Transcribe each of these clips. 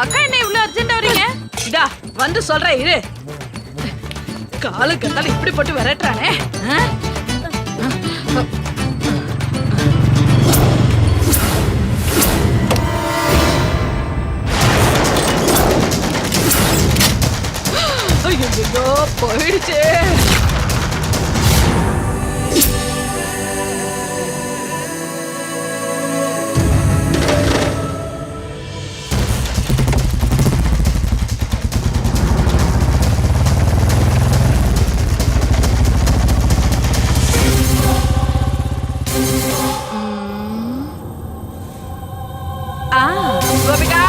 அக்கா என்ன இவ்வளவு அர்ஜென்ட் வரீங்க? இதா வந்து சொல்றேன் இரு. காலு கத்தால இப்படி போட்டு விரட்டுறானே. ஐயோ போயிடுச்சு. கோபிகா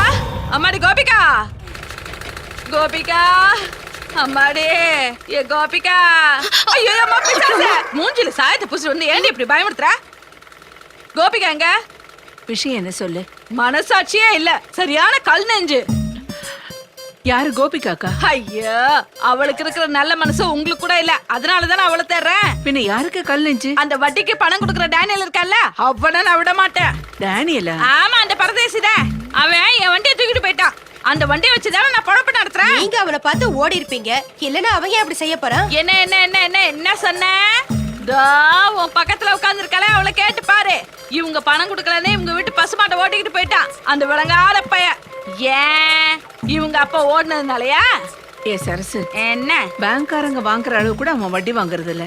அம்மாடி கோபிகா கோபிகா அம்மாடி ஏ கோபிகா ஐயோ அம்மா பிசாசே மூஞ்சில சாயத்தை பூசி வந்து ஏன்டி இப்படி பயமுறுத்துற? கோபிகா எங்க? விஷயம் என்ன சொல்லு. மனசாட்சியே இல்ல, சரியான கல் நெஞ்சு. யாரு? கோபிகாக்கா? ஐயோ அவளுக்கு இருக்கிற நல்ல மனசு உங்களுக்கு கூட இல்ல, அதனாலதான் அவளை தேடுறேன். பின்ன யாருக்கு கல் நெஞ்சு? அந்த வட்டிக்கு பணம் கொடுக்கற டேனியல் இருக்கல்ல, அவனை நான் விட மாட்டேன். டேனியலா? ஆமா, அந்த பரதேசிதான். அவன் என் வண்டியை தூக்கிட்டு போயிட்டான். அந்த வண்டியை வச்சுதான் நான் பொழப்பு நடத்துறேன். நீங்க அவனை பார்த்து ஓடி இருப்பீங்க, இல்லன்னா அவன் அப்படி செய்ய போறான். என்ன என்ன என்ன என்ன என்ன சொன்ன? உன் பக்கத்துல உட்கார்ந்து இருக்கல, அவளை கேட்டு பாரு. இவங்க பணம் கொடுக்கலன்னு இவங்க வீட்டு பசுமாட்டை ஓட்டிக்கிட்டு போயிட்டான் அந்த விளங்காத பையன். ஏன் இவங்க அப்பா ஓடுனதுனாலயா? ஏ சரசு, என்ன பேங்க்காரங்க வாங்குற அளவு கூட அவன் வட்டி வாங்குறது இல்ல.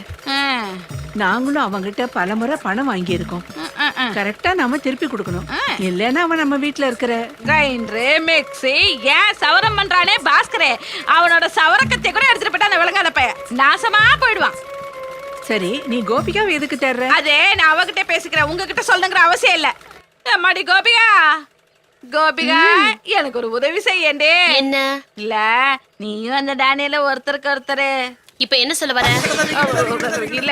நாங்களும் அவங்கிட்ட பலமுறை பணம் வாங்கி இருக்கோம். கரெக்டா நாம திருப்பி கொடுக்கணும், இல்லன்னா அவன் நம்ம வீட்டுல இருக்கிற கிரைண்டரு மிக்ஸி ஏன் சவரம் பண்றானே பாஸ்கரே, அவனோட சவரக்கத்தை கூட எடுத்துட்டு போயிட்டா அந்த விளங்காத பையன் நாசமா போயிடுவான். சரி, நீ கோபிகாவை எதுக்கு தேடுற? அதே நான் அவகிட்ட பேசிக்கிறேன், உங்ககிட்ட சொல்லுங்கிற அவசியம் இல்ல. அம்மாடி கோபிகா கோபிகா எனக்கு ஒரு உதவி செய்யண்டே. என்ன? இல்ல நீயும் அந்த டேனியல ஒருத்தருக்கு ஒருத்தரு இப்ப என்ன சொல்ல வர? இல்ல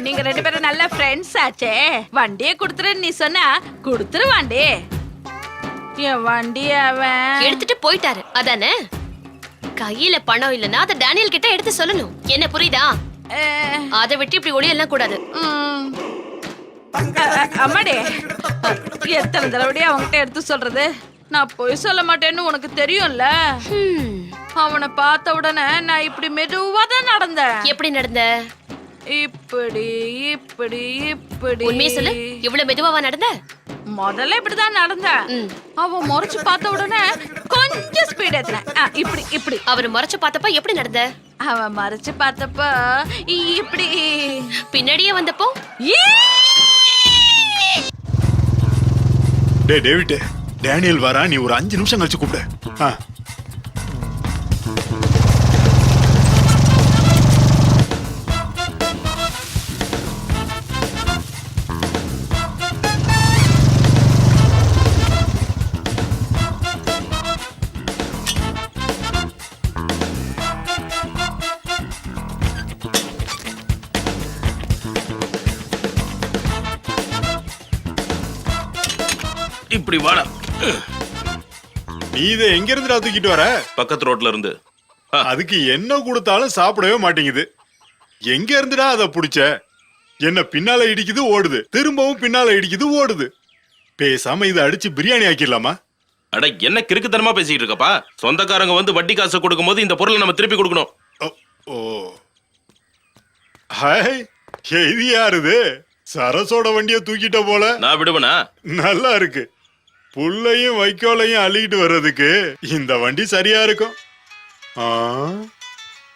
நீங்க ரெண்டு பேரும் நல்ல ஃப்ரெண்ட்ஸ் ஆச்சே, வண்டியை குடுத்துரு நீ சொன்னா குடுத்துருவாண்டே. என் வண்டிய அவன் எடுத்துட்டு போயிட்டாரு அதானே? கையில பணம் இல்லன்னா அத டேனியல் கிட்ட எடுத்து சொல்லணும், என்ன புரியுதா? அதை விட்டு இப்படி ஒளியெல்லாம் கூடாது. அம்மாடே எத்தனை தடவையா அவன்கிட்ட எடுத்து சொல்றது? நான் பொய் சொல்ல மாட்டேன்னு உனக்கு தெரியும்ல. அவனை பார்த்த உடனே நான் இப்படி மெதுவா தான் நடந்தேன். எப்படி நடந்த? இப்படி இப்படி இப்படி. உண்மையை சொல்லு, இவ்வளவு மெதுவாவா நடந்த? முதல்ல இப்படிதான் நடந்தேன். அவன் முறைச்சு பார்த்த உடனே கொஞ்சம் ஸ்பீட் ஏத்துனேன். இப்படி இப்படி. அவர் முறைச்சு பார்த்தப்ப எப்படி நடந்த? அவன் மறைச்சு பார்த்தப்ப இப்படி. பின்னாடியே வந்தப்போ? டேய் டேவிட், டேனியல் வரா, நீ ஒரு 5 நிமிஷம் கழிச்சு கூப்பிடு. இப்படி வாடா. நீ இதை எங்க இருந்து தூக்கிட்டு வர? பக்கத்து ரோட்ல இருந்து. அதுக்கு என்ன கொடுத்தாலும் சாப்பிடவே மாட்டேங்குது. எங்க இருந்துடா அதை புடிச்ச? என்ன பின்னால இடிக்குது ஓடுது, திரும்பவும் பின்னால இடிக்குது ஓடுது. பேசாம இதை அடிச்சு பிரியாணி ஆக்கிடலாமா? அட என்ன கிறுக்குத்தனமா பேசிட்டு இருக்கப்பா? சொந்தக்காரங்க வந்து வட்டி காசு கொடுக்கும் போது இந்த பொருளை நம்ம திருப்பி கொடுக்கணும். ஓ ஹாய், இது யாருது? சரசோட வண்டிய தூக்கிட்ட போல. நான் விடுவனா? நல்லா இருக்கு. புல்லையும் வைக்கோலையும் அள்ளிக்கிட்டு வர்றதுக்கு இந்த வண்டி சரியா இருக்கும்.